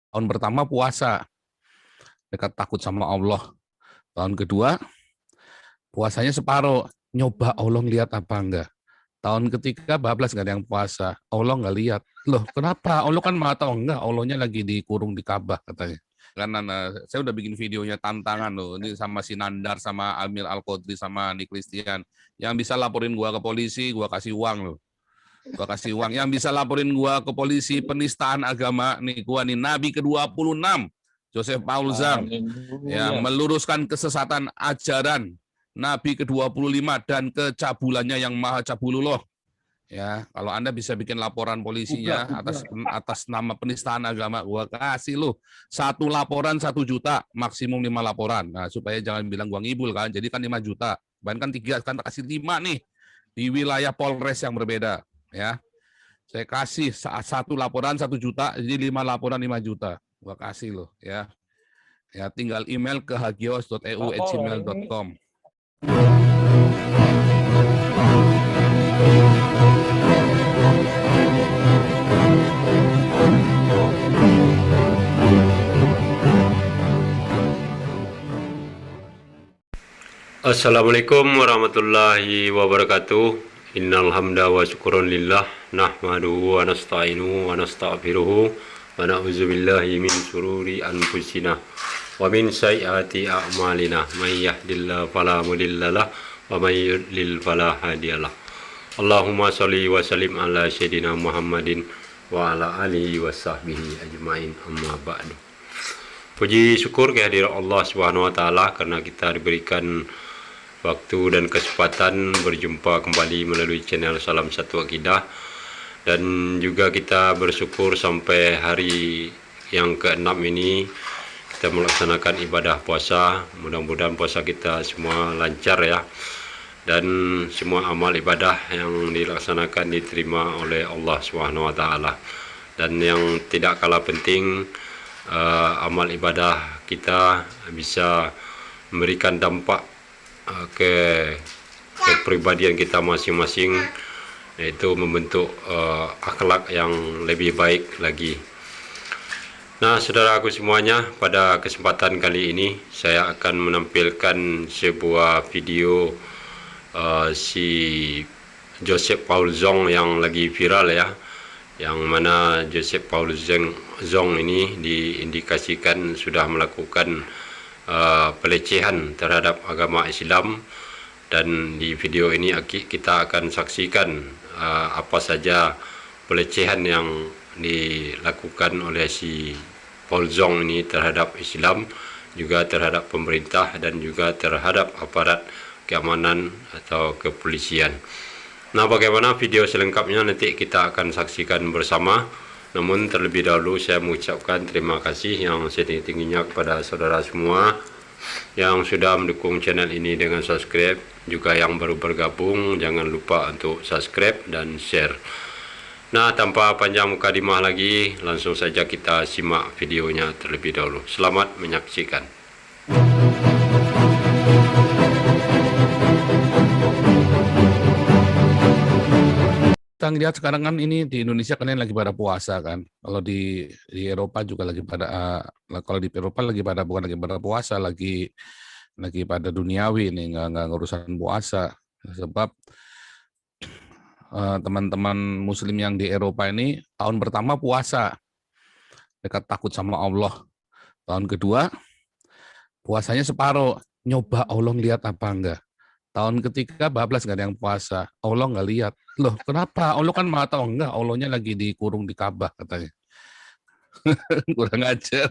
Tahun pertama puasa, dekat takut sama Allah. Tahun kedua, puasanya separuh, nyoba Allah lihat apa enggak. Tahun ketiga, bablas nggak ada yang puasa, Allah nggak lihat. Loh, kenapa? Allah kan maha tahu. Enggak, Allahnya lagi dikurung di Ka'bah katanya. Karena saya udah bikin videonya tantangan loh, ini sama si Nandar, sama Amir Al-Qodri, sama Nick Christian. Yang bisa laporin gua ke polisi, gua kasih uang loh. Gua kasih uang. Yang bisa laporin gua ke polisi penistaan agama, nih gua nih Nabi ke-26, Joseph Paul Zhang, ya, meluruskan kesesatan ajaran Nabi ke-25 dan kecabulannya yang maha cabulullah. Ya, kalau Anda bisa bikin laporan polisinya atas nama penistaan agama, gua kasih lo 1 laporan 1 juta, maksimum 5 laporan. Nah, supaya jangan bilang gua ngibul kan. Jadi kan 5 juta. Bahkan 3, kan kasih 5 nih di wilayah Polres yang berbeda, ya. Saya kasih 1 laporan 1 juta, jadi 5 laporan 5 juta. Gua kasih lo, ya. Ya, tinggal email ke hagios.eu@gmail.com. Assalamualaikum warahmatullahi wabarakatuh. Innal hamda wa syukran lillah nahmaduhu wa nasta'inuhu wa nastaghfiruhu wa na'udzu billahi min syururi anfusina wa min sayyiati a'malina may yahdihillahu fala mudhillalah wa may yudlil fala hadiyalah. Allahumma shalli wa sallim ala sayyidina Muhammadin wa ala alihi wa sahbihi ajmain, amma ba'du. Puji syukur kehadirat Allah Subhanahu wa taala karena kita diberikan waktu dan kesempatan berjumpa kembali melalui channel Salam Satu Akidah, dan juga kita bersyukur sampai hari yang ke-6 ini kita melaksanakan ibadah puasa. Mudah-mudahan puasa kita semua lancar ya, dan semua amal ibadah yang dilaksanakan diterima oleh Allah Subhanahu wa taala. Dan yang tidak kalah penting, amal ibadah kita bisa memberikan dampak ke kepribadian kita masing-masing, yaitu membentuk akhlak yang lebih baik lagi. Nah, saudaraku semuanya, pada kesempatan kali ini saya akan menampilkan sebuah video si Joseph Paul Zhang yang lagi viral ya, yang mana Joseph Paul Zhang ini diindikasikan sudah melakukan pelecehan terhadap agama Islam. Dan di video ini kita akan saksikan apa saja pelecehan yang dilakukan oleh si Paul Zhang ini terhadap Islam, juga terhadap pemerintah, dan juga terhadap aparat keamanan atau kepolisian. Nah, bagaimana video selengkapnya nanti kita akan saksikan bersama. Namun terlebih dahulu saya mengucapkan terima kasih yang setinggi-tingginya kepada saudara semua yang sudah mendukung channel ini dengan subscribe. Juga yang baru bergabung, jangan lupa untuk subscribe dan share. Nah, tanpa panjang mukadimah lagi, langsung saja kita simak videonya terlebih dahulu. Selamat menyaksikan. Kita lihat sekarang kan ini di Indonesia kalian lagi pada puasa kan. Kalau di Eropa juga lagi pada kalau di Eropa lagi pada, bukan lagi pada puasa, lagi pada duniawi nih, nggak ngurusan puasa. Sebab teman-teman muslim yang di Eropa ini tahun pertama puasa, dekat takut sama Allah. Tahun kedua, puasanya separuh, nyoba Allah lihat apa enggak. Tahun ketiga, bablas nggak ada yang puasa, Allah nggak lihat. Loh, kenapa? Allah kan maha tahu. Enggak, Allahnya lagi dikurung di Ka'bah katanya. Kurang ajar.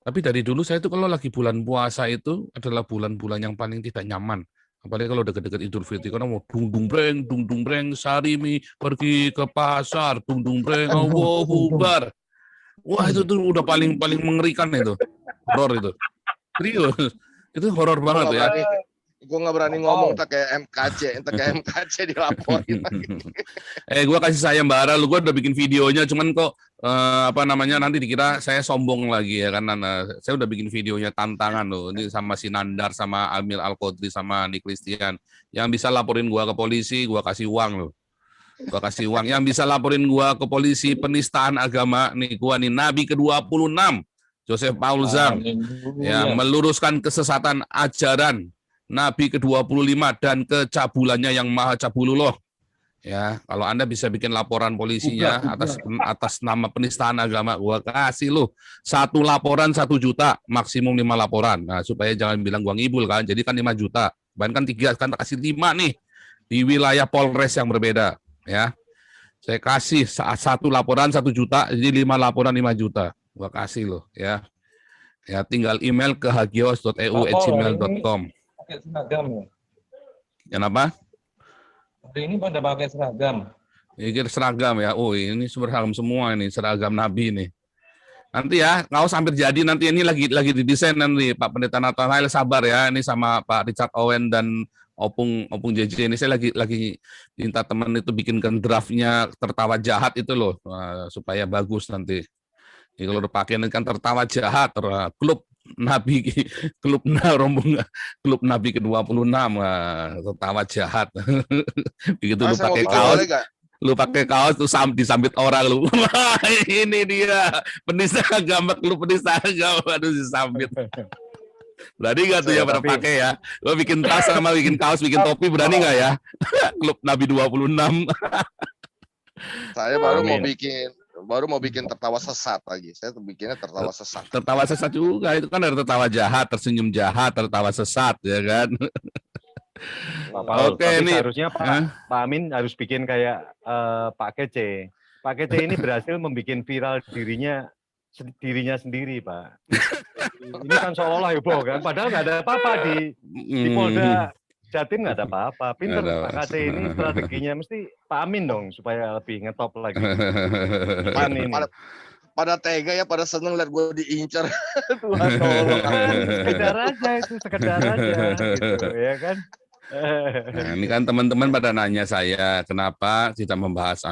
Tapi dari dulu saya tuh kalau lagi bulan puasa itu adalah bulan-bulan yang paling tidak nyaman. Apalagi kalau deket-deket Idul Fitri, karena mau dung dung breng, Sarimi pergi ke pasar, dung breng, Allahu Akbar. Wah, itu tuh udah paling mengerikan itu. Horor itu. Serius. Itu horor banget ya. Gue nggak berani ngomong tak kayak MKC dilaporin. Gue kasih sayembara lu, gue udah bikin videonya, cuman kok nanti dikira saya sombong lagi ya, karena saya udah bikin videonya tantangan loh, ini sama si Nandar, sama Amir Al-Qodri, sama Nick Christian. Yang bisa laporin gue ke polisi, gue kasih uang loh. Gua kasih uang. Yang bisa laporin gua ke polisi penistaan agama nih, gua nih Nabi ke-26 Joseph Paul Zhang yang meluruskan kesesatan ajaran Nabi ke-25 dan kecabulannya yang maha cabulullah. Ya, kalau Anda bisa bikin laporan polisinya atas nama penistaan agama, gua kasih lu 1 laporan 1 juta, maksimum 5 laporan. Nah, supaya jangan bilang gua ngibul kan. Jadi kan 5 juta. Bahkan 3 kan kasih 5 nih di wilayah Polres yang berbeda, ya. Saya kasih 1 laporan 1 juta, jadi 5 laporan 5 juta. Gua kasih lo, ya. Ya, tinggal email ke hagios.eu@gmail.com. Pakai seragam ya? Kenapa? Hari ini pada pakai seragam. Ini seragam ya. Oh, ini seragam semua ini, seragam Nabi nih. Nanti ya, kaos hampir jadi, nanti ini lagi didesain nanti Pak Pendeta Nathanael, sabar ya. Ini sama Pak Richard Owen dan Opung JJ ini saya lagi minta teman itu bikinkan draftnya tertawa jahat itu loh, supaya bagus nanti. Jadi kalau udah pakai kan tertawa jahat, klub Nabi, rombongan klub Nabi ke-26, tertawa jahat. Begitu lu pakai kaos, pakai kaos tuh disambit orang lu. Wah, ini dia penista agama, klub penista agama, aduh disambit. Berani nggak tuh ya pada pakai ya? Lo bikin tas sama bikin kaos, bikin topi, berani nggak ya? Klub Nabi 26. Saya baru mau bikin tertawa sesat lagi. Saya bikinnya tertawa sesat. Tertawa sesat juga, itu kan ada tertawa jahat, tersenyum jahat, tertawa sesat, ya kan? Oke, ini seharusnya Pak Amin harus bikin kayak Pak Kece. Pak Kece ini berhasil membuat viral dirinya sendiri, Pak. Ini kan seolah-olah heboh kan, padahal nggak ada apa-apa di Polda Jatim, nggak ada apa-apa. Pinter Pak Kece ini strateginya, mesti Pak Amin dong supaya lebih ngetop lagi. Pada tega ya, pada seneng lihat gue diincar. Tuhan tolong, sekedar aja itu, sekedar aja gitu, ya kan. Nah, ini kan teman-teman pada nanya saya kenapa tidak membahas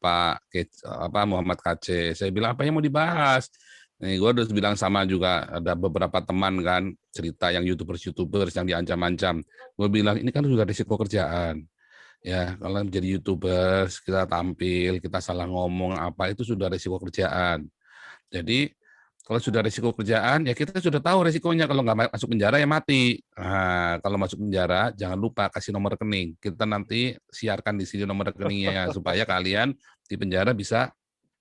Pak Muhammad KC. Saya bilang apa yang mau dibahas? Nih, gue udah bilang sama juga, ada beberapa teman kan cerita yang youtubers yang diancam-ancam. Gue bilang ini kan juga risiko kerjaan. Ya, kalau menjadi youtubers kita tampil, kita salah ngomong apa itu sudah risiko kerjaan. Jadi kalau sudah risiko kerjaan, ya kita sudah tahu risikonya. Kalau nggak masuk penjara, ya mati. Nah, kalau masuk penjara, jangan lupa kasih nomor rekening. Kita nanti siarkan di sini nomor rekeningnya, supaya kalian di penjara bisa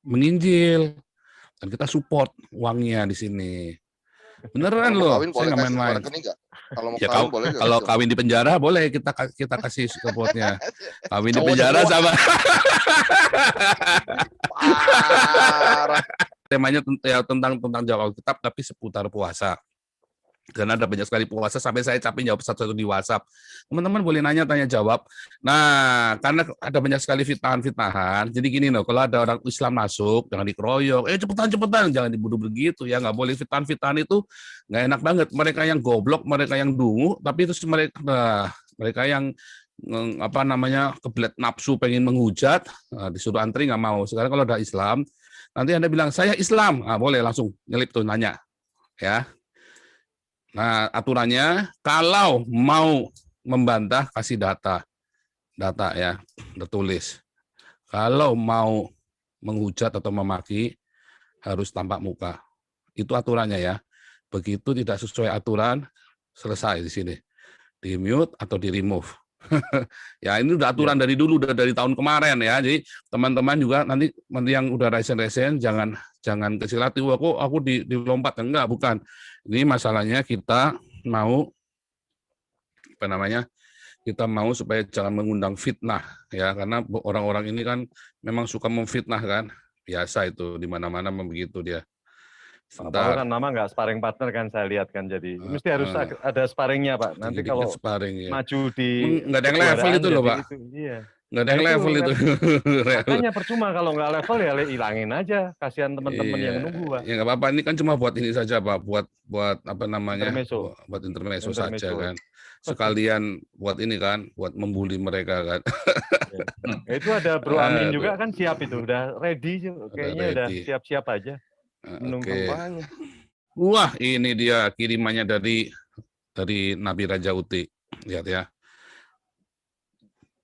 menginjil. Dan kita support uangnya di sini. Beneran loh, saya nggak main-main. Kalau kawin di penjara, boleh kita kasih supportnya. Kawin di penjara sama... Temanya ya tentang jawab Alkitab, tapi seputar puasa. Karena ada banyak sekali puasa, sampai saya capek jawab satu-satu di WhatsApp. Teman-teman boleh nanya, tanya, jawab. Nah, karena ada banyak sekali fitnahan-fitnahan, jadi gini loh, kalau ada orang Islam masuk, jangan dikeroyok, cepetan, jangan dibunuh begitu, ya nggak boleh. Fitnahan-fitnahan itu nggak enak banget. Mereka yang goblok, mereka yang dungu, tapi itu mereka yang kebelet nafsu, pengen menghujat, disuruh antri nggak mau. Sekarang kalau ada Islam, nanti Anda bilang, saya Islam, boleh langsung nyelip tuh, nanya. Ya. Nah, aturannya, kalau mau membantah, kasih data ya, tertulis. Kalau mau menghujat atau memaki, harus tampak muka. Itu aturannya ya. Begitu tidak sesuai aturan, selesai di sini. Di-mute atau di-remove. Ya ini udah aturan dari dulu, udah dari tahun kemarin ya. Jadi teman-teman juga nanti yang udah resen jangan kecil hati, aku dilompat, enggak, bukan. Ini masalahnya kita mau kita mau supaya jangan mengundang fitnah ya, karena orang-orang ini kan memang suka memfitnah kan, biasa itu di mana-mana begitu dia. Kalau kan nama nggak sparring partner kan, saya lihat kan, jadi mesti harus ada sparringnya Pak. Nanti kalau sparring, ya. Maju di nggak ada yang level itu loh Pak. Iya. Nggak ada yang level itu. Makanya percuma kalau nggak level ya hilangin aja, kasihan teman-teman yang nunggu Pak. Ya nggak apa-apa, ini kan cuma buat ini saja Pak, buat intermezzo. Buat intermezzo saja kan. Sekalian buat ini kan, buat membuli mereka kan. Ya. Itu ada Bro Amin juga kan siap itu, udah ready, kayaknya udah siap-siap aja. Oke. Wah, ini dia kirimannya dari Nabi Raja Uti. Lihat ya.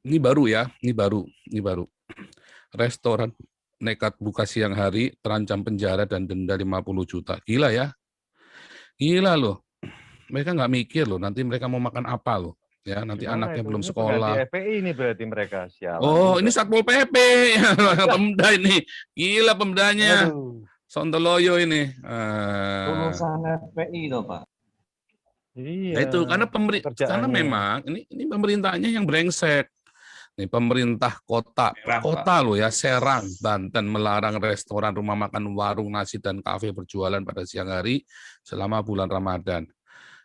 Ini baru ya, ini baru. Restoran nekat buka siang hari, terancam penjara dan denda 50 juta. Gila ya. Gila loh. Mereka nggak mikir loh, nanti mereka mau makan apa loh. Ya, nanti Gimana anaknya itu? belum Ini sekolah. pengganti FPI ini berarti mereka. Sialan Oh, juga. ini Satpol PP. Pemda ini. Gila pemdanya. Aduh. Sontoloyo ini. Lulusan FPI loh, Pak. Iya. Nah itu karena karena Pekerjaannya. memang ini pemerintahnya yang brengsek. Nih pemerintah kota Serang, loh ya, Serang, Banten melarang restoran, rumah makan, warung nasi dan kafe berjualan pada siang hari selama bulan Ramadan.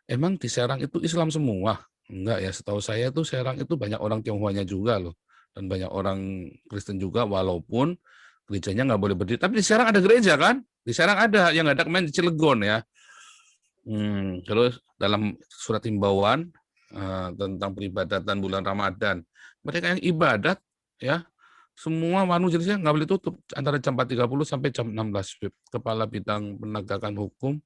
Emang di Serang itu Islam semua? Enggak ya, setahu saya tuh Serang itu banyak orang Tionghoanya juga loh, dan banyak orang Kristen juga, walaupun gerejanya nggak boleh berdiri. Tapi di Serang ada gereja kan? Di Serang ada, yang ada kemarin di Cilegon ya. Terus dalam surat himbauan tentang peribadatan bulan Ramadan, mereka yang ibadat ya semua warung jenisnya nggak boleh tutup antara jam 4.30 sampai jam 16. Kepala Bidang Penegakan Hukum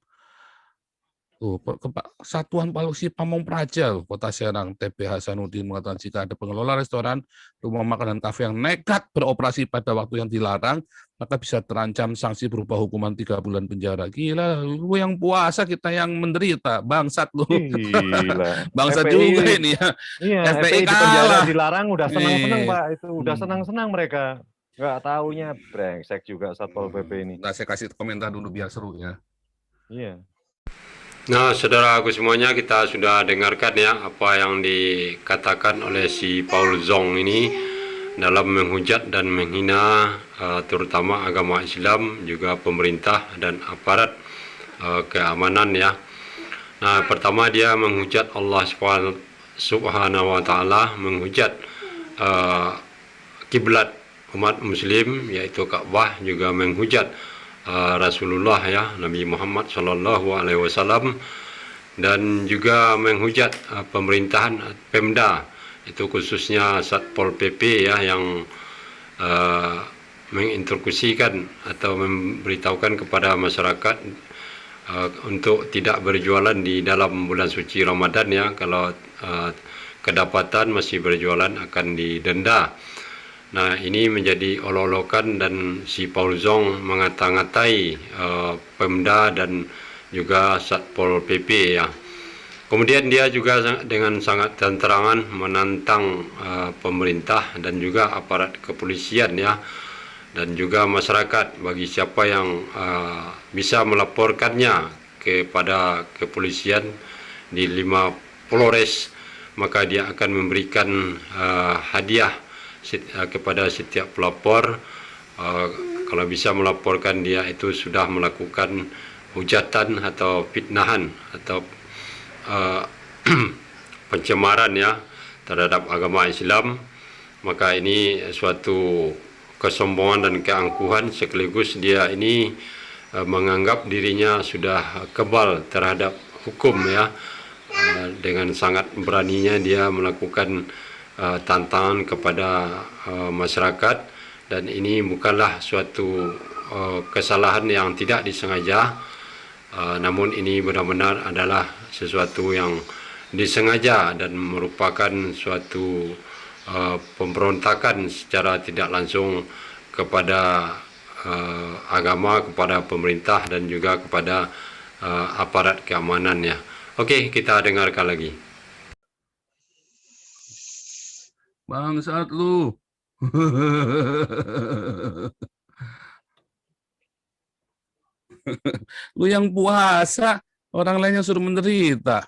Satuan Polisi Pamong Praja Kota Serang TB Hasanuddin mengatakan jika ada pengelola restoran, rumah makan dan kafe yang nekat beroperasi pada waktu yang dilarang, maka bisa terancam sanksi berupa hukuman 3 bulan penjara. Gila, lu yang puasa, kita yang menderita, bangsat lu. Gila. Bangsat FPI, juga ini ya. Iya, FPI FPI di penjara kalah. dilarang udah senang-senang Nih. Pak. Itu udah senang-senang mereka. Nggak taunya brengsek juga Satpol PP ini. Nah, saya kasih komentar dulu biar seru ya. Iya. Nah, saudaraku semuanya, kita sudah dengarkan ya apa yang dikatakan oleh si Paul Zong ini dalam menghujat dan menghina terutama agama Islam, juga pemerintah dan aparat keamanan ya. Nah, pertama dia menghujat Allah Subhanahu wa taala, menghujat kiblat umat muslim yaitu Ka'bah, juga menghujat Rasulullah ya, Nabi Muhammad Shallallahu Alaihi Wasallam, dan juga menghujat pemerintahan Pemda, itu khususnya Satpol PP ya, yang menginstruksikan atau memberitahukan kepada masyarakat untuk tidak berjualan di dalam bulan suci Ramadan ya. Kalau kedapatan masih berjualan akan didenda. Nah, ini menjadi olok-olokan dan si Paul Zong mengata-ngatai Pemda dan juga Satpol PP ya. Kemudian dia juga dengan sangat terang-terangan menantang pemerintah dan juga aparat kepolisian ya, dan juga masyarakat, bagi siapa yang bisa melaporkannya kepada kepolisian di 5 Polres, maka dia akan memberikan hadiah kepada setiap pelapor. Kalau bisa melaporkan dia itu sudah melakukan hujatan atau fitnahan atau pencemaran ya terhadap agama Islam, maka ini suatu kesombongan dan keangkuhan, sekaligus dia ini menganggap dirinya sudah kebal terhadap hukum ya. Dengan sangat beraninya dia melakukan tantangan kepada masyarakat, dan ini bukanlah suatu kesalahan yang tidak disengaja, namun ini benar-benar adalah sesuatu yang disengaja dan merupakan suatu pemberontakan secara tidak langsung kepada agama, kepada pemerintah dan juga kepada aparat keamanannya. Oke, kita dengarkan lagi. Bangsat lu. Lu yang puasa, orang lainnya suruh menderita.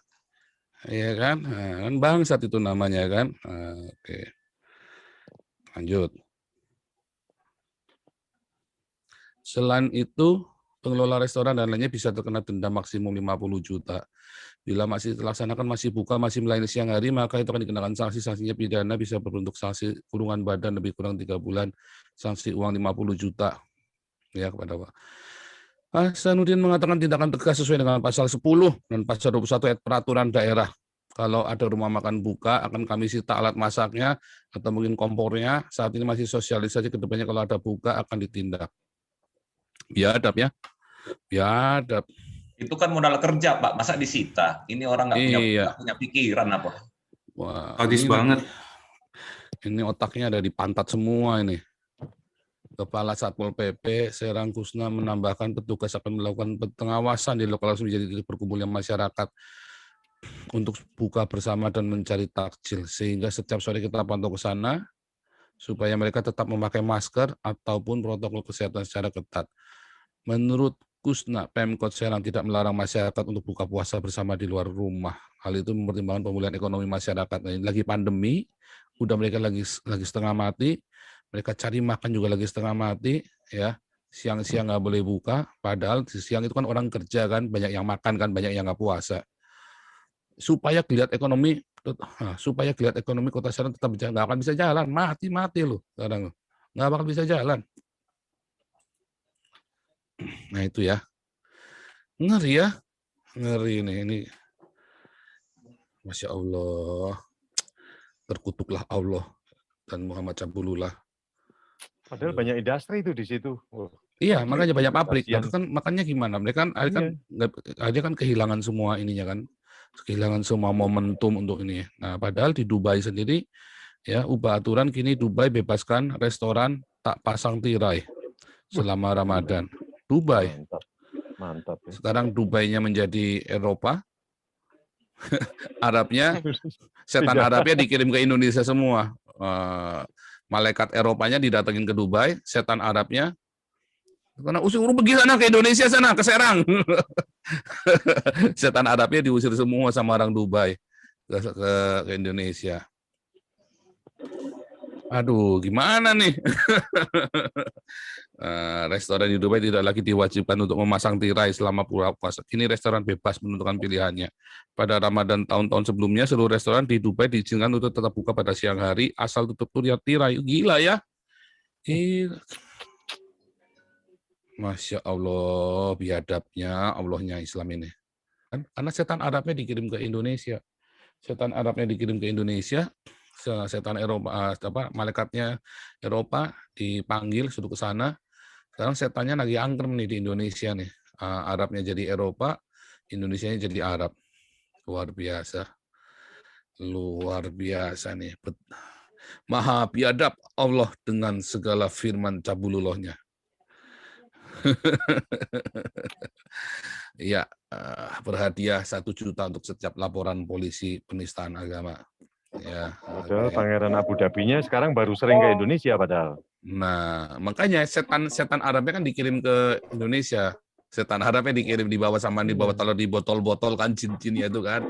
Iya kan? Nah, kan bangsat itu namanya kan. Oke. Lanjut. Selain itu, pengelola restoran dan lainnya bisa terkena denda maksimum 50 juta. Bila masih dilaksanakan, masih buka, masih melayani siang hari, maka itu akan dikenakan sanksinya pidana, bisa berbentuk sanksi kurungan badan lebih kurang 3 bulan, sanksi uang 50 juta. Ya, kepada Pak Hasanuddin mengatakan tindakan tegas sesuai dengan pasal 10 dan pasal 21 ayat peraturan daerah. Kalau ada rumah makan buka, akan kami sita alat masaknya atau mungkin kompornya. Saat ini masih sosialisasi, kedepannya kalau ada buka akan ditindak. Biadab ya. Biadab. Itu kan modal kerja, Pak. Masa disita? Ini orang nggak punya pikiran apa? Wah, Sadis banget. Ini otaknya ada di pantat semua ini. Kepala Satpol PP Serang Kusna menambahkan petugas akan melakukan pengawasan di lokasi menjadi titik perkumpulan masyarakat untuk buka bersama dan mencari takjil. Sehingga setiap sore kita pantau ke sana supaya mereka tetap memakai masker ataupun protokol kesehatan secara ketat. Menurut Kusna, Pemkot Serang tidak melarang masyarakat untuk buka puasa bersama di luar rumah. Hal itu mempertimbangkan pemulihan ekonomi masyarakat. Nah, lagi pandemi, udah mereka lagi setengah mati, mereka cari makan juga lagi setengah mati, ya. Siang-siang nggak boleh buka, padahal di siang itu kan orang kerja kan, banyak yang makan kan, banyak yang nggak puasa. Supaya geliat ekonomi Kota Serang tetap berjalan, nggak akan bisa jalan, mati loh sekarang, nggak bakal bisa jalan. Nah itu ya, ngeri ini. Masya Allah, terkutuklah Allah dan Muhammad Cabulullah. Padahal banyak industri itu di situ. Oh, Iya, makanya banyak pabrik. kasihan. Kan makanya gimana? Mereka kan akhirnya kan kehilangan semua ininya kan, kehilangan semua momentum untuk ini. Nah, padahal di Dubai sendiri, ya ubah aturan kini Dubai bebaskan restoran tak pasang tirai selama Ramadan. Dubai. Mantap. Ya. Sekarang Dubainya menjadi Eropa. Arabnya, setan Arabnya dikirim ke Indonesia semua. Malaikat Eropanya didatengin ke Dubai, setan Arabnya karena usir pergi sana ke Indonesia sana, ke Serang. Setan Arabnya diusir semua sama orang Dubai ke Indonesia. Aduh, gimana nih? Restoran di Dubai tidak lagi diwajibkan untuk memasang tirai selama puasa. Kini restoran bebas menentukan pilihannya. Pada Ramadan tahun-tahun sebelumnya, seluruh restoran di Dubai diizinkan untuk tetap buka pada siang hari, asal tutup tirai. Gila ya. Masya Allah, biadabnya Allahnya Islam ini. Karena setan Arabnya dikirim ke Indonesia. Setan Arabnya dikirim ke Indonesia, setan Eropa, malaikatnya Eropa dipanggil suruh ke sana. Sekarang setannya lagi angkrem nih di Indonesia nih. Arabnya jadi Eropa, Indonesianya jadi Arab. Luar biasa nih. Maha biadab Allah dengan segala firman cabulullahnya. Ya, berhadiah 1 juta untuk setiap laporan polisi penistaan agama. Ya, padahal Pangeran Abu Dhabinya sekarang baru sering ke Indonesia padahal. Nah, makanya setan Arabnya kan dikirim ke Indonesia. Setan Arabnya dikirim dibawa taruh di botol-botol kan jin-jinnya itu kan.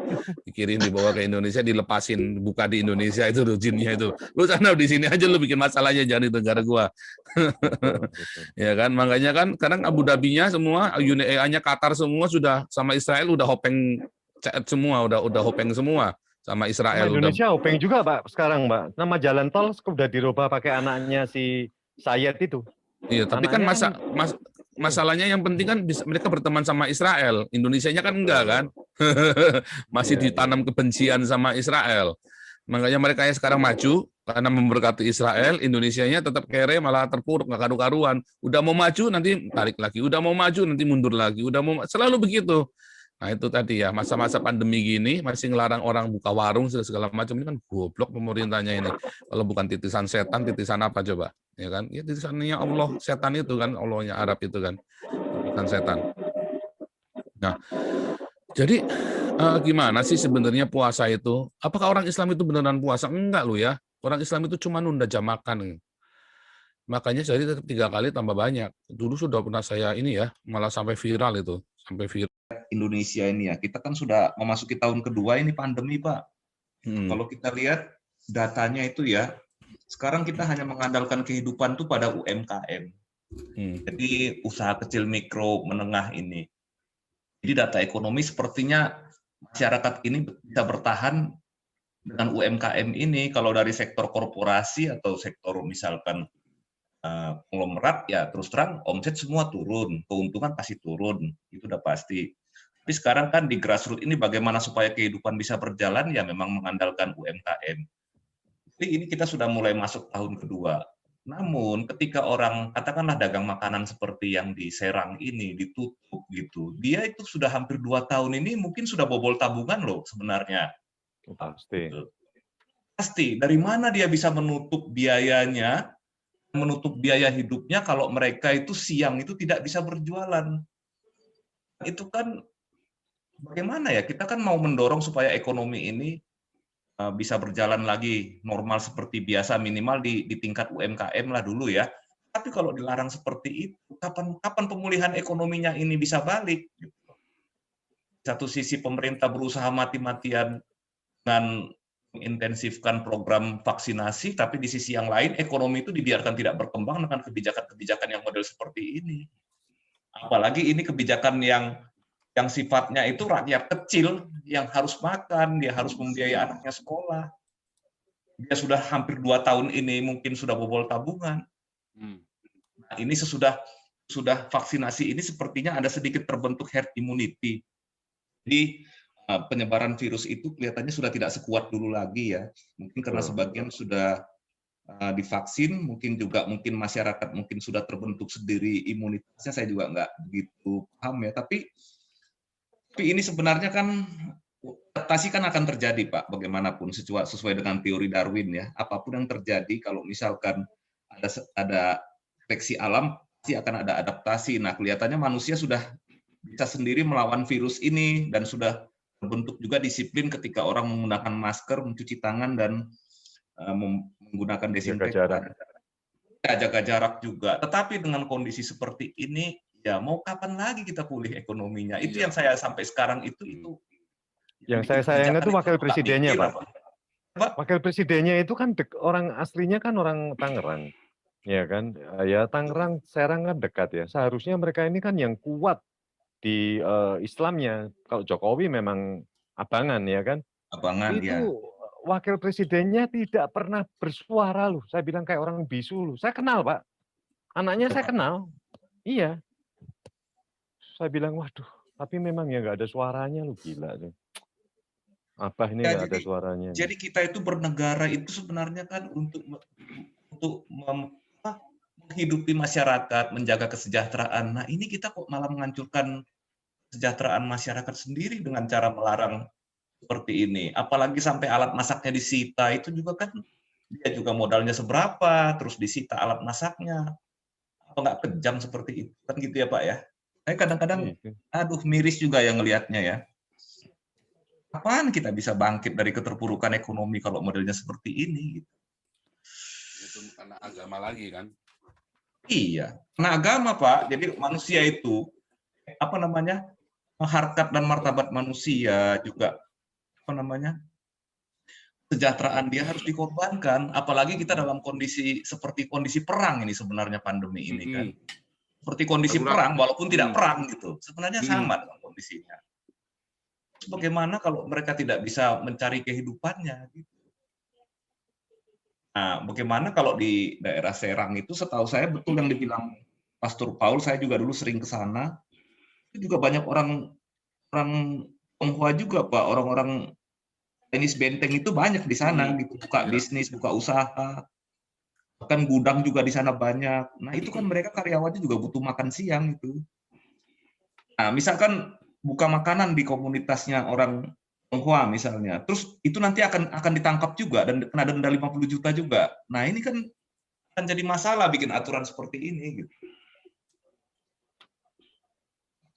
Dikirim dibawa ke Indonesia, dilepasin, buka di Indonesia itu tuh jinnya itu. Lu sana di sini aja lu bikin masalahnya, jangan di negara gua. Ya kan, makanya kan sekarang Abu Dhabinya semua, UAE-nya Qatar semua sudah sama Israel udah hopeng semua, udah hopeng semua sama Israel. Sama Indonesia hopeng juga Pak sekarang Pak. Nama jalan tol sudah dirubah pakai anaknya si Sayed itu. Iya, tapi kan masalahnya yang penting kan mereka berteman sama Israel. Indonesianya kan enggak kan. Masih ditanam kebencian sama Israel. Makanya mereka yang sekarang maju karena memberkati Israel, Indonesianya tetap kere malah terpuruk, nggak karu-karuan. Udah mau maju nanti tarik lagi, udah mau maju nanti mundur lagi, selalu begitu. Nah itu tadi ya, masa-masa pandemi gini masih ngelarang orang buka warung segala macam, ini kan goblok pemerintahnya ini. Kalau bukan titisan setan, titisan apa coba? Ya kan? Ya titisannya Allah, setan itu kan, Allahnya Arab itu kan. Titisan setan. Nah, jadi gimana sih sebenarnya puasa itu? Apakah orang Islam itu beneran puasa? Enggak loh ya. Orang Islam itu cuma nunda jam makan. Makanya jadi tetap 3 kali tambah banyak. Dulu sudah pernah saya ini ya, malah sampai viral itu. Sampai viral. Indonesia ini ya, kita kan sudah memasuki tahun kedua ini pandemi Pak. Kalau kita lihat datanya itu ya, sekarang kita hanya mengandalkan kehidupan tuh pada UMKM. Jadi usaha kecil mikro menengah ini. Jadi data ekonomi sepertinya masyarakat ini bisa bertahan dengan UMKM ini. Kalau dari sektor korporasi atau sektor misalkan konglomerat ya terus terang omset semua turun, keuntungan pasti turun, itu udah pasti. Tapi sekarang kan di grassroots ini bagaimana supaya kehidupan bisa berjalan ya memang mengandalkan UMKM. Jadi ini kita sudah mulai masuk tahun kedua. Namun ketika orang katakanlah dagang makanan seperti yang di Serang ini ditutup gitu, dia itu sudah hampir 2 tahun ini mungkin sudah bobol tabungan loh sebenarnya. Pasti. Pasti, dari mana dia bisa menutup biayanya, menutup biaya hidupnya kalau mereka itu siang itu tidak bisa berjualan. Itu kan bagaimana ya, kita kan mau mendorong supaya ekonomi ini bisa berjalan lagi normal seperti biasa, minimal di tingkat UMKM lah dulu ya. Tapi kalau dilarang seperti itu, kapan pemulihan ekonominya ini bisa balik? Satu sisi pemerintah berusaha mati-matian dengan mengintensifkan program vaksinasi, tapi di sisi yang lain ekonomi itu dibiarkan tidak berkembang dengan kebijakan-kebijakan yang model seperti ini. Apalagi ini kebijakan yang sifatnya itu rakyat kecil yang harus makan, dia harus membiayai anaknya sekolah. Dia sudah hampir 2 tahun ini mungkin sudah bobol tabungan. Nah, ini sudah vaksinasi ini sepertinya ada sedikit terbentuk herd immunity. Jadi penyebaran virus itu kelihatannya sudah tidak sekuat dulu lagi ya. Mungkin karena sebagian sudah divaksin, mungkin masyarakat mungkin sudah terbentuk sendiri imunitasnya, saya juga nggak begitu paham ya. Tapi ini sebenarnya kan adaptasi kan akan terjadi Pak, bagaimanapun sesuai dengan teori Darwin ya. Apapun yang terjadi, kalau misalkan ada seleksi alam, pasti akan ada adaptasi. Nah, kelihatannya manusia sudah bisa sendiri melawan virus ini dan sudah terbentuk juga disiplin ketika orang menggunakan masker, mencuci tangan, dan menggunakan desinfektan. Jaga jarak juga. Tetapi dengan kondisi seperti ini, ya mau kapan lagi kita pulih ekonominya? Itu yang saya sampai sekarang itu. Yang saya sayangkan itu wakil presidennya, Pak. Wakil presidennya itu kan orang aslinya kan orang Tangerang. Ya kan? Ya Tangerang, Serang kan dekat ya. Seharusnya mereka ini kan yang kuat di Islamnya. Kalau Jokowi memang abangan ya kan. Abangan itu ya. Wakil presidennya tidak pernah bersuara loh. Saya bilang kayak orang bisu loh. Saya kenal Pak. Anaknya saya kenal. Iya. Saya bilang waduh. Tapi memang ya nggak ada suaranya loh, gila tuh. Abah ini nggak ada suaranya. Jadi kita itu bernegara itu sebenarnya kan untuk menghidupi masyarakat, menjaga kesejahteraan. Nah ini kita kok malah menghancurkan kesejahteraan masyarakat sendiri dengan cara melarang seperti ini. Apalagi sampai alat masaknya disita, itu juga kan dia juga modalnya seberapa, terus disita alat masaknya. Apa nggak kejam seperti itu? Kan gitu ya Pak ya? Saya kadang-kadang, aduh miris juga yang ngelihatnya ya. Kapan kita bisa bangkit dari keterpurukan ekonomi kalau modelnya seperti ini? Itu karena agama lagi kan? Iya, karena agama Pak. Jadi manusia itu harkat dan martabat manusia juga kesejahteraan dia harus dikorbankan. Apalagi kita dalam kondisi seperti kondisi perang ini sebenarnya pandemi ini kan. Seperti kondisi perang walaupun tidak perang gitu. Sebenarnya sama dengan kondisinya. Bagaimana kalau mereka tidak bisa mencari kehidupannya? Gitu. Nah, bagaimana kalau di daerah Serang itu, setahu saya betul yang dibilang Pastor Paul, saya juga dulu sering ke sana. Itu juga banyak orang Tionghoa juga Pak, orang-orang tenis benteng itu banyak di sana, gitu, buka bisnis, buka usaha, bahkan gudang juga di sana banyak. Nah itu kan mereka karyawannya juga butuh makan siang itu. Nah misalkan buka makanan di komunitasnya orang Tionghoa misalnya, terus itu nanti akan ditangkap juga dan kena denda 50 juta juga. Nah ini kan akan jadi masalah bikin aturan seperti ini. Gitu.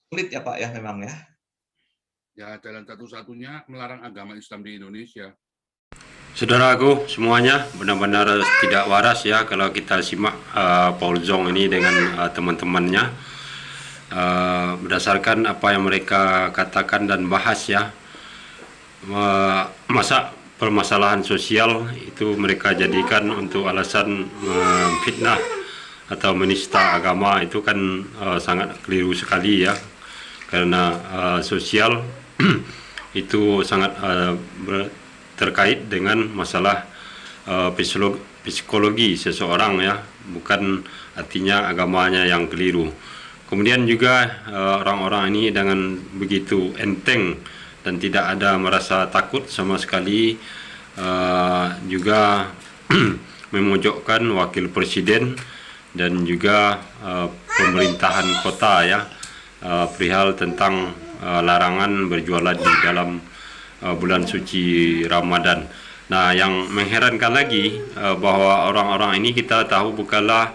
Sulit ya Pak ya memang ya. Ya jalan satu-satunya melarang agama Islam di Indonesia. Saudaraku semuanya, benar-benar tidak waras ya kalau kita simak Paul Zong ini dengan teman-temannya. Berdasarkan apa yang mereka katakan dan bahas ya, masa permasalahan sosial itu mereka jadikan untuk alasan fitnah atau menista agama, itu kan sangat keliru sekali ya, karena sosial itu sangat terkait dengan masalah psikologi seseorang ya, bukan artinya agamanya yang keliru. Kemudian juga orang-orang ini dengan begitu enteng dan tidak ada merasa takut sama sekali juga memojokkan wakil presiden dan juga pemerintahan kota ya, perihal tentang larangan berjualan di dalam bulan suci Ramadan. Nah, yang mengherankan lagi bahwa orang-orang ini kita tahu bukanlah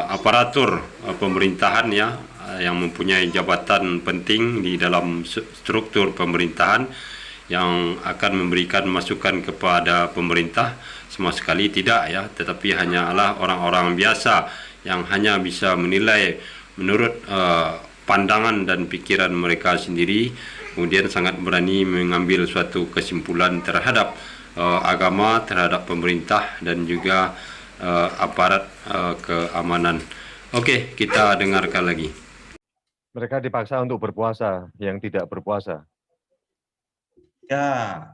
aparatur pemerintahan ya, yang mempunyai jabatan penting di dalam struktur pemerintahan yang akan memberikan masukan kepada pemerintah, sama sekali tidak ya, tetapi hanyalah orang-orang biasa yang hanya bisa menilai menurut pandangan dan pikiran mereka sendiri, kemudian sangat berani mengambil suatu kesimpulan terhadap agama, terhadap pemerintah dan juga aparat keamanan. Oke, kita dengarkan lagi. Mereka dipaksa untuk berpuasa, yang tidak berpuasa. Ya,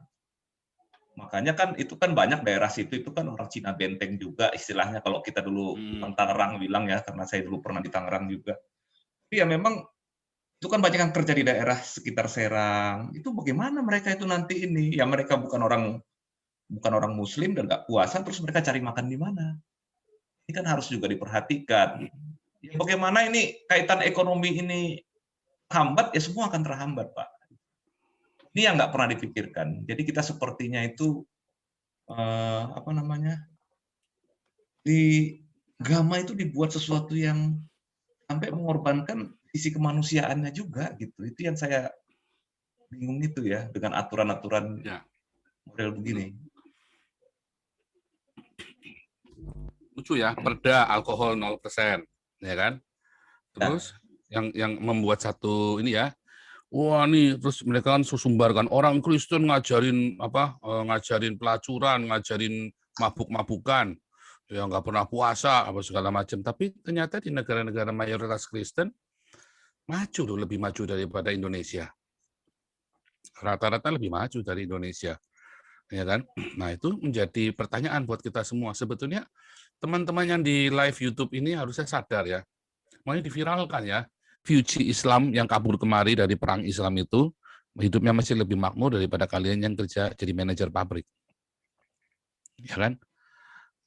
makanya kan itu kan banyak daerah situ itu kan orang Cina benteng juga istilahnya kalau kita dulu Tangerang bilang ya, karena saya dulu pernah di Tangerang juga. Tapi ya memang itu kan banyak yang kerja di daerah sekitar Serang. Itu bagaimana mereka itu nanti ini? Ya mereka bukan orang Muslim dan nggak puasa, terus mereka cari makan di mana? Ini kan harus juga diperhatikan. Ya, bagaimana ini kaitan ekonomi ini hambat, ya semua akan terhambat, Pak. Ini yang nggak pernah dipikirkan. Jadi kita sepertinya itu di agama itu dibuat sesuatu yang sampai mengorbankan sisi kemanusiaannya juga gitu. Itu yang saya bingung itu ya dengan aturan-aturan model begini. Lucu ya, perda alkohol 0%, ya kan? Terus yang membuat satu ini ya, wah nih terus mereka kan sumbarkan orang Kristen ngajarin ngajarin pelacuran, ngajarin mabuk-mabukan, ya nggak pernah puasa apa segala macam. Tapi ternyata di negara-negara mayoritas Kristen maju loh, lebih maju daripada Indonesia. Rata-rata lebih maju dari Indonesia, ya kan? Nah itu menjadi pertanyaan buat kita semua. Sebetulnya teman-teman yang di live YouTube ini harusnya sadar ya, makanya diviralkan ya. Fuji Islam yang kabur kemari dari perang Islam itu hidupnya masih lebih makmur daripada kalian yang kerja jadi manajer pabrik, ya kan?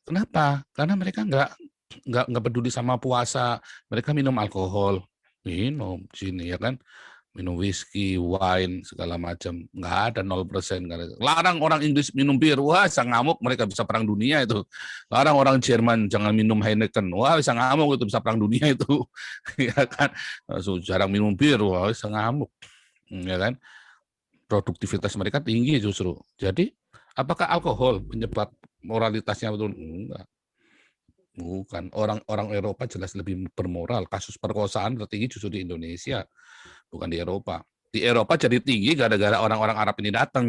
Kenapa? Karena mereka nggak peduli sama puasa, mereka minum alkohol, minum sini ya kan, minum whisky, wine segala macam, nggak ada 0%. Larang orang Inggris minum bir, wah bisa ngamuk, mereka bisa perang dunia itu. Larang orang Jerman jangan minum Heineken, wah bisa ngamuk, itu bisa perang dunia itu, ya kan. Jarang minum bir, wah bisa ngamuk, ya kan. Produktivitas mereka tinggi justru. Jadi apakah alkohol penyebab moralitasnya betul? Enggak. Bukan. Orang Eropa jelas lebih bermoral. Kasus perkosaan tertinggi justru di Indonesia, bukan di Eropa. Di Eropa jadi tinggi gara-gara orang-orang Arab ini datang.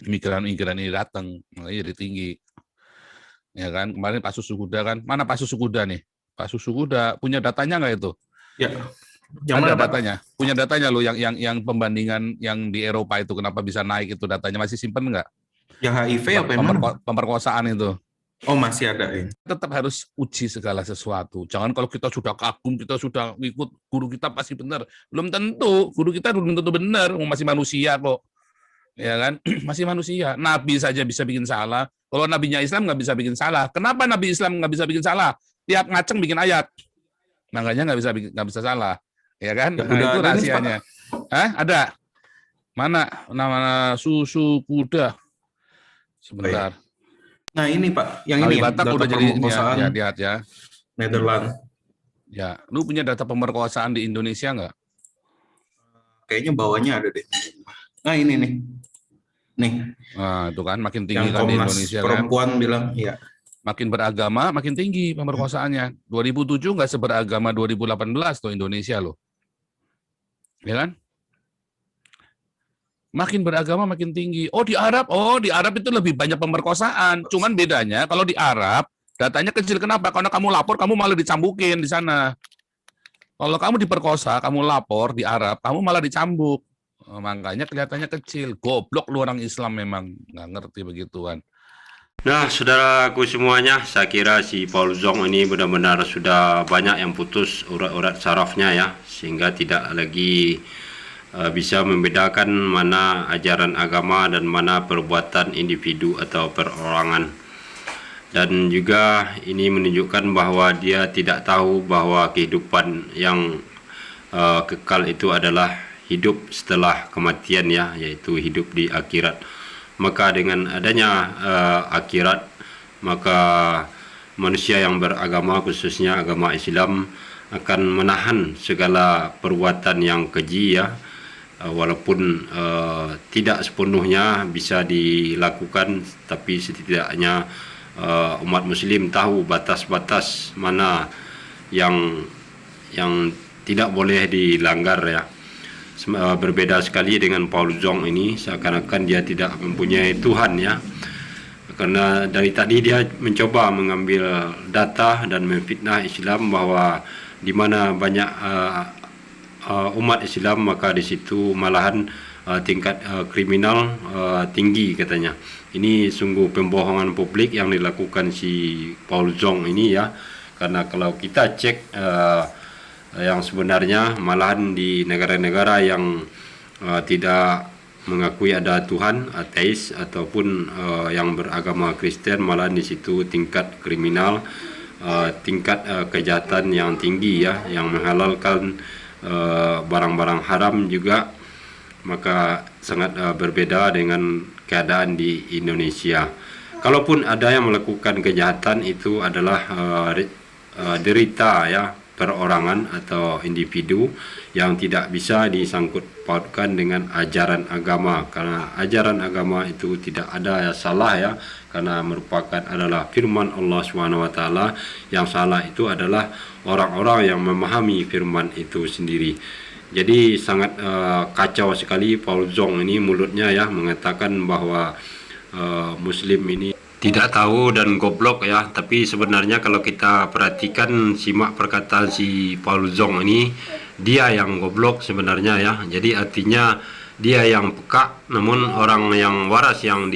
Imigran-imigran ini datang, makanya jadi tinggi. Ya kan, kemarin Pak Susu Kuda kan. Mana Pak Susu Kuda nih? Pak Susu Kuda punya datanya nggak itu? Ya. Yang ada mana, datanya. Pak? Punya datanya loh yang pembandingan yang di Eropa itu kenapa bisa naik itu, datanya masih simpen nggak? Yang HIV apa yang mana? Pemperkosaan itu. Oh masih ada ya. Tetap harus uji segala sesuatu. Jangan kalau kita sudah kagum, kita sudah ngikut guru kita pasti benar. Belum tentu, guru kita belum tentu benar, masih manusia kok. Ya kan? Masih manusia. Nabi saja bisa bikin salah. Kalau nabinya Islam nggak bisa bikin salah. Kenapa Nabi Islam nggak bisa bikin salah? Tiap ngaceng bikin ayat. Makanya nggak bisa salah. Ya kan? Ya, nah, itu rahasianya. Hah? Ada? Mana nama Susu Kuda? Sebentar. Nah ini Pak, yang ini Batak udah jadi ya, lihat ya. Netherlands. Ya, lu punya data pemerkosaan di Indonesia nggak? Kayaknya bawahnya ada deh. Nah ini nih. Nih. Nah, itu kan makin tinggi yang kan di Komnas Indonesia Perempuan kan. bilang, iya. Makin beragama, makin tinggi pemerkosaannya. 2007 nggak seberagama 2018 tuh Indonesia loh. Ya kan? Makin beragama makin tinggi. Oh di Arab itu lebih banyak pemerkosaan. Cuman bedanya kalau di Arab datanya kecil. Kenapa? Karena kamu lapor, kamu malah dicambukin di sana. Kalau kamu diperkosa, kamu lapor di Arab, kamu malah dicambuk. Makanya kelihatannya kecil. Goblok lu orang Islam memang nggak ngerti begituan. Nah, saudaraku semuanya, saya kira si Paul Zong ini benar-benar sudah banyak yang putus urat-urat sarafnya ya, sehingga tidak lagi bisa membedakan mana ajaran agama dan mana perbuatan individu atau perorangan. Dan juga ini menunjukkan bahwa dia tidak tahu bahwa kehidupan yang kekal itu adalah hidup setelah kematian ya, yaitu hidup di akhirat. maka dengan adanya akhirat, maka manusia yang beragama, khususnya agama Islam, akan menahan segala perbuatan yang keji, ya, walaupun tidak sepenuhnya bisa dilakukan, tapi setidaknya umat muslim tahu batas-batas mana yang tidak boleh dilanggar, ya. Berbeda sekali dengan Paul Zong ini, seakan-akan dia tidak mempunyai Tuhan, ya, karena dari tadi dia mencoba mengambil data dan memfitnah Islam bahwa di mana banyak umat Islam, maka di situ malahan tingkat kriminal tinggi, katanya. Ini sungguh pembohongan publik yang dilakukan si Paul Zong ini, ya, karena kalau kita cek yang sebenarnya malahan di negara-negara yang tidak mengakui ada Tuhan, ateis, ataupun yang beragama Kristen, malahan di situ tingkat kriminal, tingkat kejahatan yang tinggi, ya, yang menghalalkan barang-barang haram juga, maka sangat berbeda dengan keadaan di Indonesia. Kalaupun ada yang melakukan kejahatan, itu adalah derita, ya, perorangan atau individu yang tidak bisa disangkut pautkan dengan ajaran agama, karena ajaran agama itu tidak ada yang salah, ya, karena merupakan adalah firman Allah SWT. Yang salah itu adalah orang-orang yang memahami firman itu sendiri. Jadi sangat kacau sekali Paul Zong ini mulutnya, ya, mengatakan bahwa Muslim ini tidak tahu dan goblok, ya. Tapi sebenarnya kalau kita perhatikan, simak perkataan si Paul Zong ini, dia yang goblok sebenarnya, ya. Jadi artinya dia yang peka, namun orang yang waras yang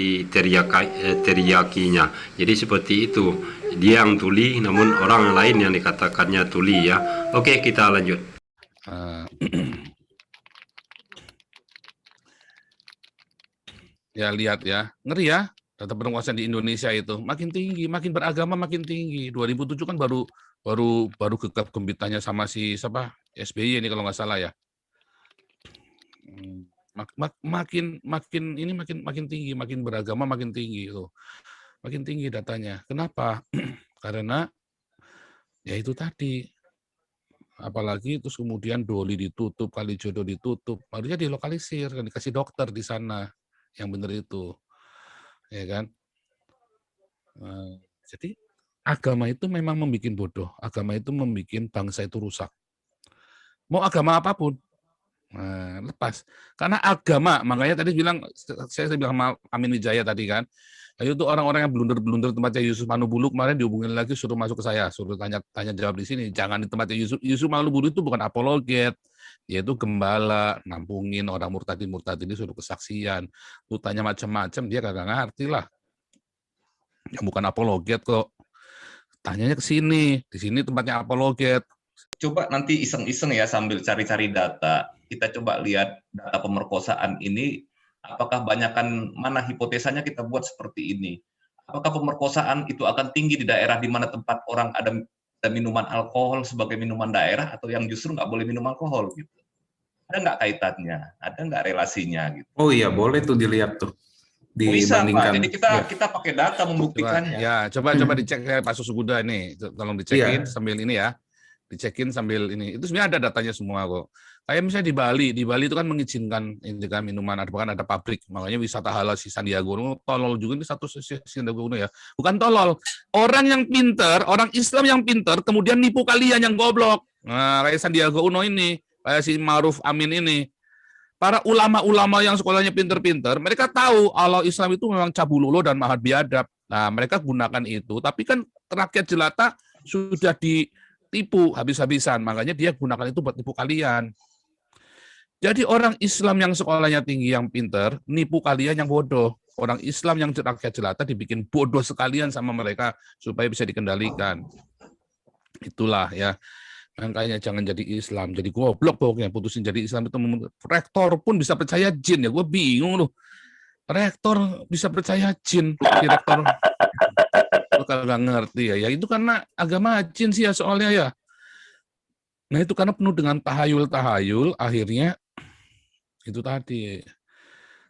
teriakinya. Jadi seperti itu, dia yang tuli, namun orang lain yang dikatakannya tuli, ya. Oke, kita lanjut. Ya, lihat, ya, ngeri, ya. Data penguasaan di Indonesia itu makin tinggi, makin beragama makin tinggi. 2007 kan baru gegap gempitanya sama si siapa, SBY ini kalau nggak salah, ya. Makin tinggi, makin beragama makin tinggi tuh. Makin tinggi datanya. Kenapa? Karena ya itu tadi. Apalagi terus kemudian Doli ditutup, Kalijodo ditutup, harusnya dilokalisir, kan dikasih dokter di sana yang benar itu. Ya kan? Jadi agama itu memang membuat bodoh, agama itu membuat bangsa itu rusak. Mau agama apapun, lepas. Karena agama, makanya tadi saya bilang sama Amin Wijaya tadi kan, itu orang-orang yang blunder tempatnya Yusuf Manubulu kemarin dihubungin lagi, suruh masuk ke saya, suruh tanya jawab di sini. Jangan di tempatnya Yusuf Manubulu, itu bukan apologet, dia itu gembala, nampungin orang murtadin ini suruh kesaksian. Lu tanya macam-macam, dia kagak ngerti lah. Yang bukan apologet kok. Tanyanya ke sini, di sini tempatnya apologet. Coba nanti iseng-iseng, ya, sambil cari-cari data, kita coba lihat data pemerkosaan ini, apakah banyakkan mana hipotesanya kita buat seperti ini. Apakah pemerkosaan itu akan tinggi di daerah di mana tempat orang ada minuman alkohol sebagai minuman daerah, atau yang justru nggak boleh minum alkohol, gitu. Ada nggak kaitannya? Ada nggak relasinya, gitu? Oh iya, boleh tuh dilihat tuh. Bisa, Pak. Dibandingkan. Jadi kita pakai data membuktikannya. Coba dicek Pak Susuguda ini, tolong dicekin sambil ini, ya. Dicekin sambil ini. Itu sebenarnya ada datanya semua kok. Kayak misalnya di Bali itu kan mengizinkan ini kan minuman, bahkan ada pabrik, makanya wisata halal si Sandiaga Uno. Tolol juga ini satu Sandiaga Uno, ya. Bukan tolol. Orang yang pinter, orang Islam yang pinter, kemudian nipu kalian yang goblok. Nah, kayak Sandiaga Uno ini, kayak si Ma'ruf Amin ini. Para ulama-ulama yang sekolahnya pinter-pinter, mereka tahu Allah Islam itu memang cabulolo dan mahat biadab. Nah, mereka gunakan itu, tapi kan rakyat jelata sudah ditipu habis-habisan, makanya dia gunakan itu buat tipu kalian. Jadi orang Islam yang sekolahnya tinggi, yang pinter, nipu kalian yang bodoh. Orang Islam yang rakyat jelata dibikin bodoh sekalian sama mereka supaya bisa dikendalikan. Itulah, ya. Makanya jangan jadi Islam, jadi goblok pokoknya, putusin jadi Islam itu. Rektor pun bisa percaya jin, ya, gue bingung loh. Rektor bisa percaya jin, direktor. Lu kagak ngerti, ya. Ya itu karena agama jin sih, ya, soalnya, ya. Nah itu karena penuh dengan tahayul, akhirnya itu tadi.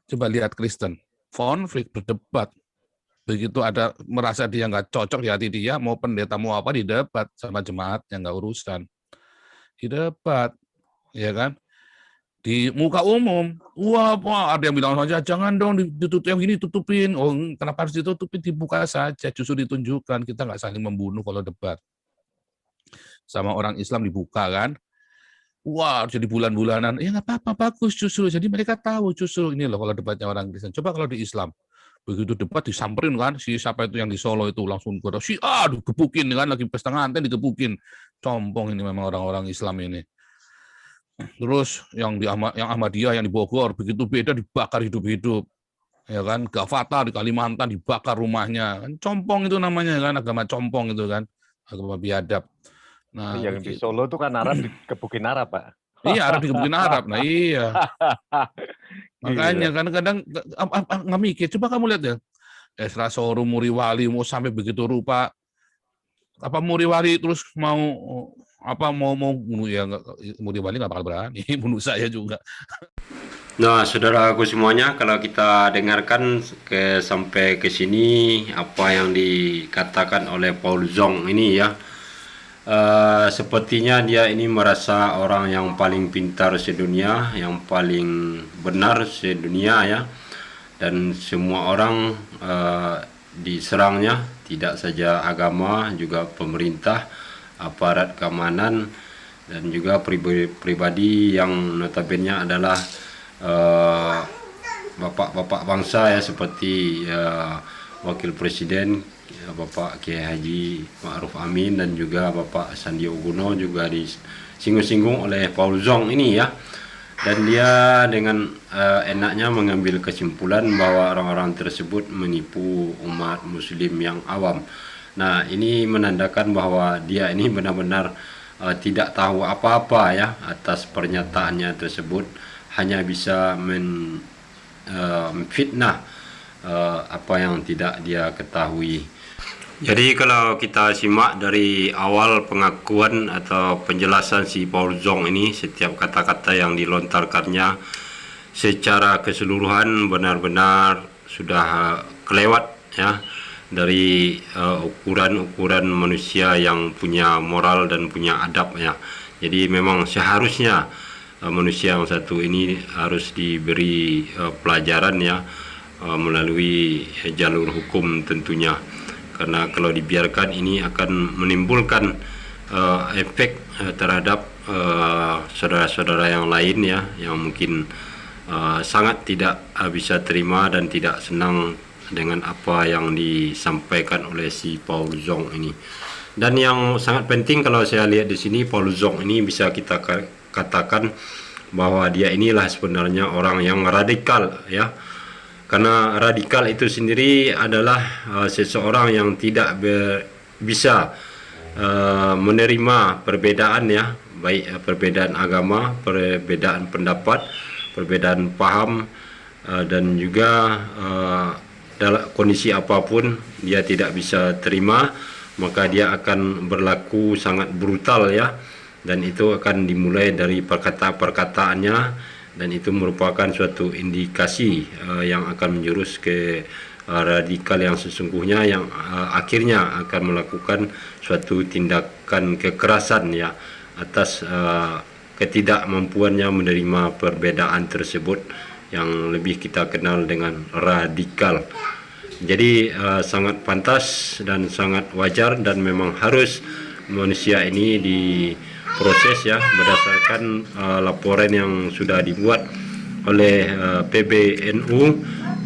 Coba lihat Kristen. konflik, berdebat. Begitu ada merasa dia nggak cocok di hati dia, mau pendeta mau apa didebat sama jemaatnya, nggak urusan. Didebat, ya kan? Di muka umum, wah ada yang bilang saja jangan dong ditutup yang gini tutupin. Oh, kenapa harus ditutupin? Dibuka saja, justru ditunjukkan kita nggak saling membunuh kalau debat. Sama orang Islam dibuka kan, wah jadi bulan-bulanan, ya nggak apa-apa, bagus justru. Jadi mereka tahu justru ini loh kalau debatnya orang Kristen. Coba kalau di Islam, begitu debat disamperin kan, si siapa itu yang di Solo itu langsung ke si digebukin kan, lagi pesta nganten digebukin. Compong ini memang orang-orang Islam ini. Terus yang Ahmadiyah yang di Bogor begitu beda dibakar hidup-hidup, ya kan? Gavata di Kalimantan dibakar rumahnya, kan compong itu namanya kan, agama compong itu kan, agama biadab. Nah, yang di Solo itu kan Arab dikebukin Arab, Pak. Iya, Arab dikebukin Arab. Nah iya. Makanya kadang-kadang nggak mikir. Coba kamu lihat ya, Esra Sorum Muriwali mau sampai begitu rupa, apa Muriwali terus mau bunuh ya, Muriwali nggak bakal berani bunuh saya juga. Nah, saudaraku semuanya, kalau kita dengarkan sampai ke sini apa yang dikatakan oleh Paul Zong ini ya, sepertinya dia ini merasa orang yang paling pintar sedunia, yang paling benar sedunia ya, dan semua orang diserangnya, tidak saja agama, juga pemerintah, aparat keamanan, dan juga pribadi yang notabene adalah bapak-bapak bangsa ya, seperti Wakil Presiden Bapak Kiai Haji Ma'ruf Amin dan juga Bapak Sandiaga Uno juga disinggung-singgung oleh Paul Zong ini ya. Dan dia dengan enaknya mengambil kesimpulan bahwa orang-orang tersebut menipu umat muslim yang awam. Nah, ini menandakan bahwa dia ini benar-benar tidak tahu apa-apa ya atas pernyataannya tersebut, hanya bisa menfitnah apa yang tidak dia ketahui. Jadi kalau kita simak dari awal pengakuan atau penjelasan si Paul Zong ini, setiap kata-kata yang dilontarkannya secara keseluruhan benar-benar sudah kelewat ya, dari ukuran-ukuran manusia yang punya moral dan punya adab ya. Jadi memang seharusnya manusia yang satu ini harus diberi pelajaran ya, melalui jalur hukum tentunya, karena kalau dibiarkan ini akan menimbulkan efek terhadap saudara-saudara yang lain ya, yang mungkin sangat tidak bisa terima dan tidak senang dengan apa yang disampaikan oleh si Paul Zong ini. Dan yang sangat penting kalau saya lihat di sini, Paul Zong ini bisa kita katakan bahwa dia inilah sebenarnya orang yang radikal ya. Karena radikal itu sendiri adalah seseorang yang tidak bisa menerima perbedaan ya, baik perbedaan agama, perbedaan pendapat, perbedaan paham, dan juga dalam kondisi apapun dia tidak bisa terima, maka dia akan berlaku sangat brutal ya, dan itu akan dimulai dari perkataannya. Dan itu merupakan suatu indikasi yang akan menjurus ke radikal yang sesungguhnya, yang akhirnya akan melakukan suatu tindakan kekerasan ya atas ketidakmampuannya menerima perbedaan tersebut, yang lebih kita kenal dengan radikal. Jadi sangat pantas dan sangat wajar, dan memang harus manusia ini diproses ya berdasarkan laporan yang sudah dibuat oleh PBNU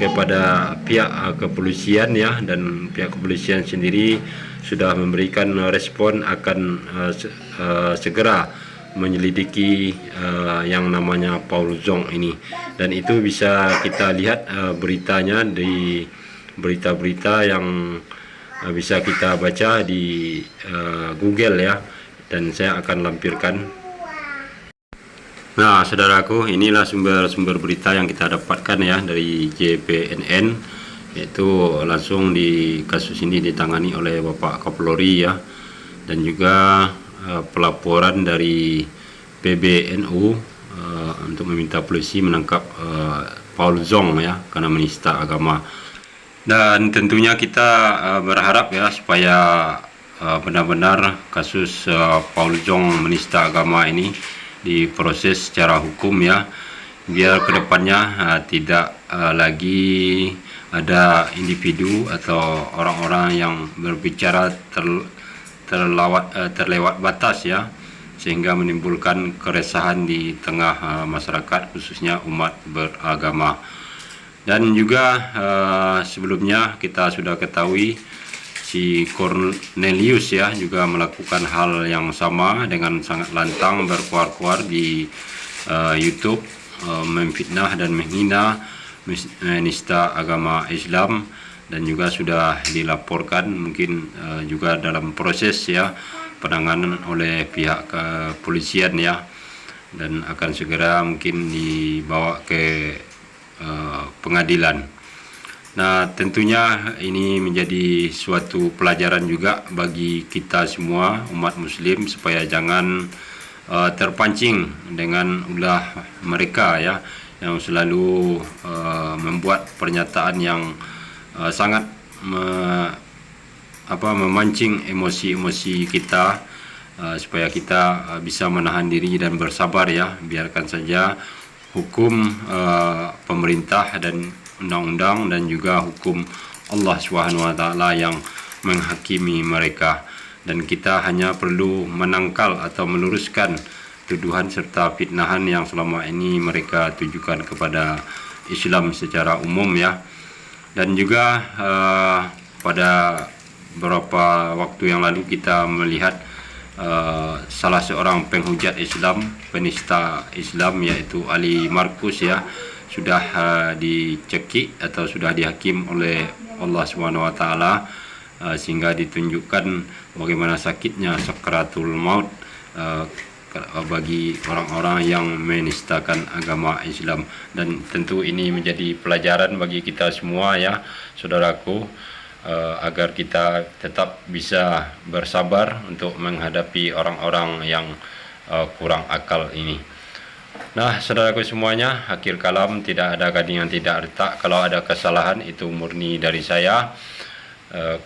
kepada pihak kepolisian ya, dan pihak kepolisian sendiri sudah memberikan respon akan segera menyelidiki yang namanya Paul Zong ini. Dan itu bisa kita lihat beritanya di berita-berita yang bisa kita baca di Google ya, dan saya akan lampirkan. Nah, saudaraku, inilah sumber-sumber berita yang kita dapatkan ya dari JPNN, yaitu langsung di kasus ini ditangani oleh Bapak Kapolri ya, dan juga pelaporan dari PBNU untuk meminta polisi menangkap Paul Zong ya, karena menista agama. Dan tentunya kita berharap ya supaya benar-benar kasus Paul Zong menista agama ini diproses secara hukum ya, biar kedepannya tidak lagi ada individu atau orang-orang yang berbicara terlewat batas ya, sehingga menimbulkan keresahan di tengah masyarakat khususnya umat beragama. Dan juga sebelumnya kita sudah ketahui si Cornelius ya juga melakukan hal yang sama dengan sangat lantang, berkuar-kuar di YouTube, memfitnah dan menghina menista agama Islam, dan juga sudah dilaporkan mungkin juga dalam proses ya penanganan oleh pihak kepolisian ya, dan akan segera mungkin dibawa ke pengadilan. Nah, tentunya ini menjadi suatu pelajaran juga bagi kita semua umat muslim supaya jangan terpancing dengan ulah mereka ya, yang selalu membuat pernyataan yang sangat memancing emosi-emosi kita, supaya kita bisa menahan diri dan bersabar ya. Biarkan saja hukum pemerintah dan undang-undang dan juga hukum Allah SWT yang menghakimi mereka, dan kita hanya perlu menangkal atau meluruskan tuduhan serta fitnahan yang selama ini mereka tujukan kepada Islam secara umum ya. Dan juga pada beberapa waktu yang lalu kita melihat salah seorang penghujat Islam, penista Islam, yaitu Ali Markus ya, sudah dicekik atau sudah dihakim oleh Allah SWT, sehingga ditunjukkan bagaimana sakitnya sakaratul maut bagi orang-orang yang menistakan agama Islam. Dan tentu ini menjadi pelajaran bagi kita semua ya, saudaraku, agar kita tetap bisa bersabar untuk menghadapi orang-orang yang kurang akal ini. Nah, saudaraku semuanya, akhir kalam, tidak ada gading yang tidak retak. Kalau ada kesalahan itu murni dari saya.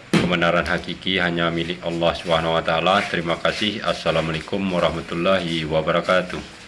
Kebenaran hakiki hanya milik Allah SWT. Terima kasih. Assalamualaikum warahmatullahi wabarakatuh.